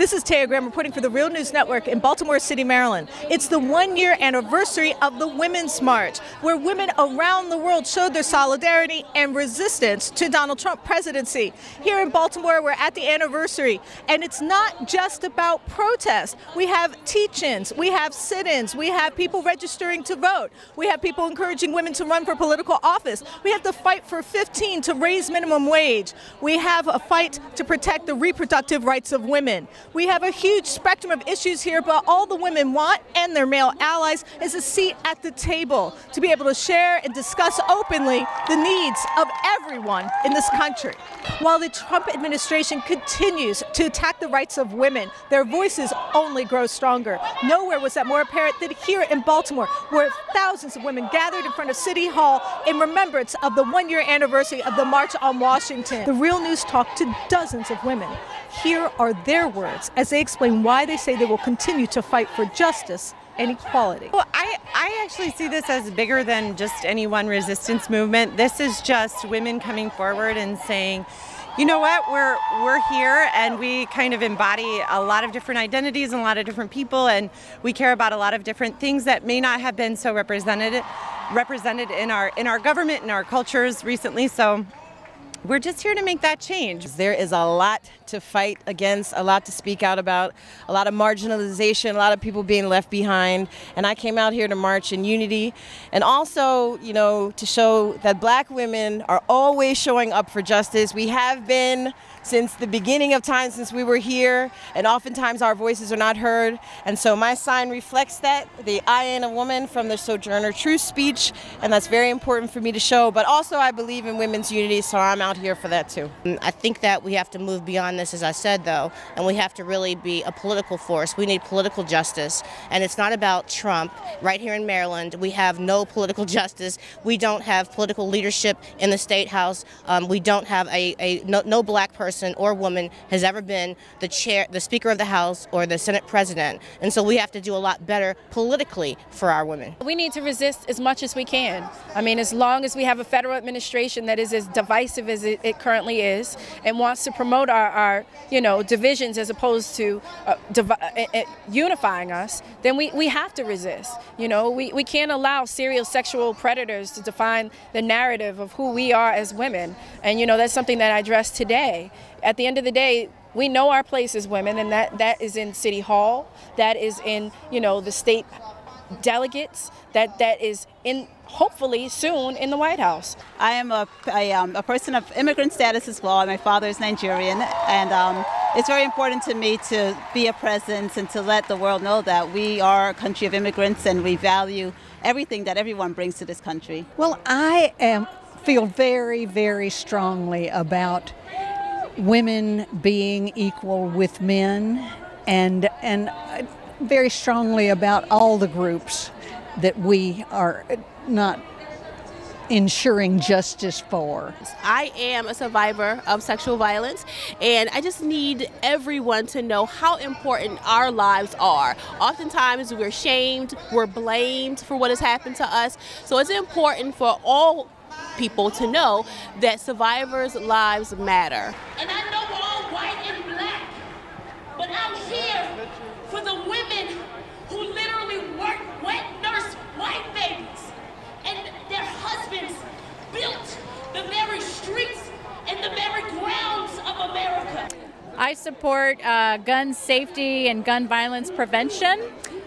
This is Taya reporting for the Real News Network in Baltimore City, Maryland. It's the one-year anniversary of the Women's March, where women around the world showed their solidarity and resistance to Donald Trump's presidency. Here in Baltimore, we're at the anniversary, and it's not just about protest. We have teach-ins, we have sit-ins, we have people registering to vote, we have people encouraging women to run for political office. We have to fight for 15 to raise minimum wage. We have a fight to protect the reproductive rights of women. We have a huge spectrum of issues here, but all the women want, and their male allies, is a seat at the table to be able to share and discuss openly the needs of everyone in this country. While the Trump administration continues to attack the rights of women, their voices only grow stronger. Nowhere was that more apparent than here in Baltimore, where thousands of women gathered in front of City Hall in remembrance of the one-year anniversary of the March on Washington. The Real News talked to dozens of women. Here are their words as they explain why they say they will continue to fight for justice and equality. Well, I actually see this as bigger than just any one resistance movement. This is just women coming forward and saying, you know what, we're here and we kind of embody a lot of different identities and a lot of different people, and we care about a lot of different things that may not have been so represented in our government and our cultures recently. So we're just here to make that change. There is a lot to fight against, a lot to speak out about, a lot of marginalization, a lot of people being left behind. And I came out here to march in unity, and also, you know, to show that Black women are always showing up for justice. We have been since the beginning of time, since we were here, and oftentimes our voices are not heard. And so my sign reflects that, the I am a woman from the Sojourner Truth speech, and that's very important for me to show. But also I believe in women's unity, so I'm out here for that too. I think that we have to move beyond this, as I said, though, and we have to really be a political force. We need political justice, and it's not about Trump. Right here in Maryland, we have no political justice. We don't have political leadership in the State House. We don't have no Black person or woman has ever been the chair, the Speaker of the House, or the Senate President, and so we have to do a lot better politically for our women. We need to resist as much as we can. I mean, as long as we have a federal administration that is as divisive as it currently is and wants to promote our divisions as opposed to unifying us, then we have to resist. You know, we can't allow serial sexual predators to define the narrative of who we are as women, and you know, that's something that I addressed today. At the end of the day, we know our place as women, and that is in City Hall, that is in, you know, the state delegates, that is in, hopefully soon, in the White House. I am a person of immigrant status as well. My father is Nigerian, and it's very important to me to be a presence and to let the world know that we are a country of immigrants and we value everything that everyone brings to this country. Well, I feel very, very strongly about women being equal with men, and very strongly about all the groups that we are not ensuring justice for. I am a survivor of sexual violence, and I just need everyone to know how important our lives are. Oftentimes we're shamed, we're blamed for what has happened to us, so it's important for all people to know that survivors' lives matter. And I know we're all white and black, but I'm here for the women who literally work wet nurse white babies, and their husbands built the very streets and the very grounds of America. I support gun safety and gun violence prevention.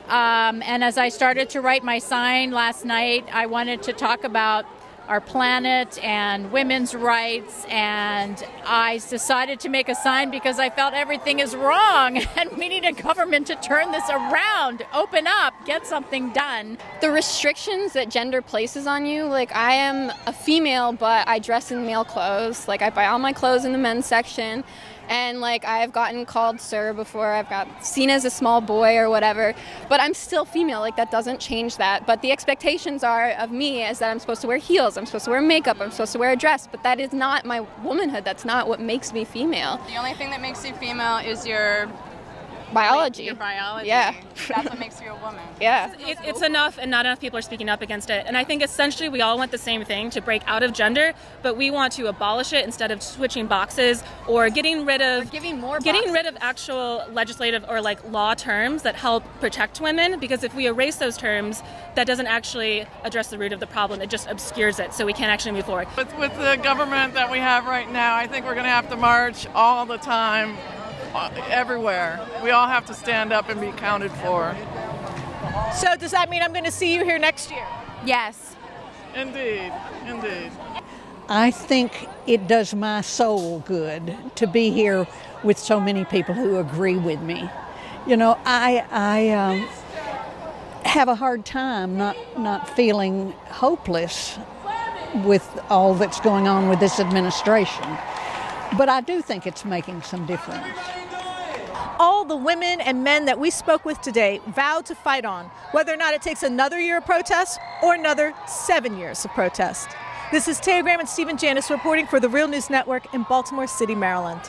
And as I started to write my sign last night, I wanted to talk about our planet and women's rights, and I decided to make a sign because I felt everything is wrong and we need a government to turn this around, open up, get something done. The restrictions that gender places on you, like I am a female but I dress in male clothes, like I buy all my clothes in the men's section, and like I've gotten called sir before, I've got seen as a small boy or whatever, but I'm still female. Like that doesn't change that, but the expectations are of me is that I'm supposed to wear heels, I'm supposed to wear makeup, I'm supposed to wear a dress, but that is not my womanhood. That's not what makes me female. The only thing that makes you female is your biology. Your biology. Yeah. That's what makes you a woman. Yeah. It's enough, and not enough people are speaking up against it. And I think essentially we all want the same thing, to break out of gender, but we want to abolish it instead of switching boxes or getting rid of actual legislative or like law terms that help protect women. Because if we erase those terms, that doesn't actually address the root of the problem. It just obscures it, so we can't actually move forward. With the government that we have right now, I think we're going to have to march all the time, everywhere. We all have to stand up and be counted for. So does that mean I'm going to see you here next year? Yes. Indeed, indeed. I think it does my soul good to be here with so many people who agree with me. You know, I have a hard time not feeling hopeless with all that's going on with this administration. But I do think it's making some difference. All the women and men that we spoke with today vowed to fight on, whether or not it takes another year of protest or another 7 years of protest. This is Taya and Stephen Janis reporting for the Real News Network in Baltimore City, Maryland.